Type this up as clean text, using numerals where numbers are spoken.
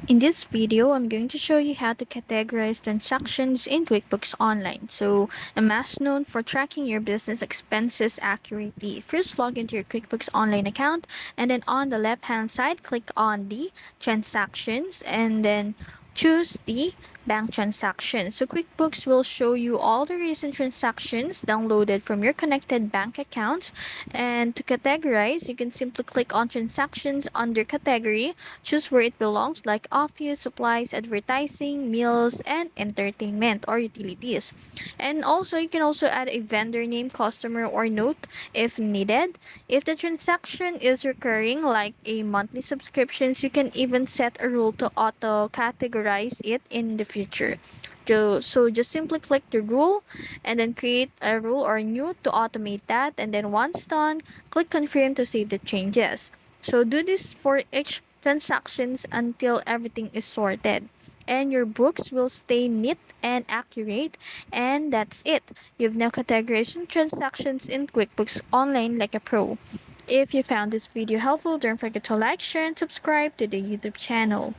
In this video, I'm going to show you how to categorize transactions in QuickBooks Online. So, a mass known for tracking your business expenses accurately. First, log into your QuickBooks Online account, and then on the left-hand side, click on the transactions, and then choose the bank transaction. So QuickBooks will show you all the recent transactions downloaded from your connected bank accounts. And to categorize, you can simply click on transactions under category, choose where it belongs like office, supplies, advertising, meals, and entertainment or utilities. And also you can also add a vendor name, customer, or note if needed. If the transaction is recurring like a monthly subscriptions, you can even set a rule to auto categorize it in the future. So just simply click the rule and then create a rule or new to automate that, and then once done, click confirm to save the changes. So do this for each transactions until everything is sorted, and your books will stay neat and accurate. And that's it. You've now categorized transactions in QuickBooks Online like a pro. If you found this video helpful, don't forget to like, share, and subscribe to the YouTube channel.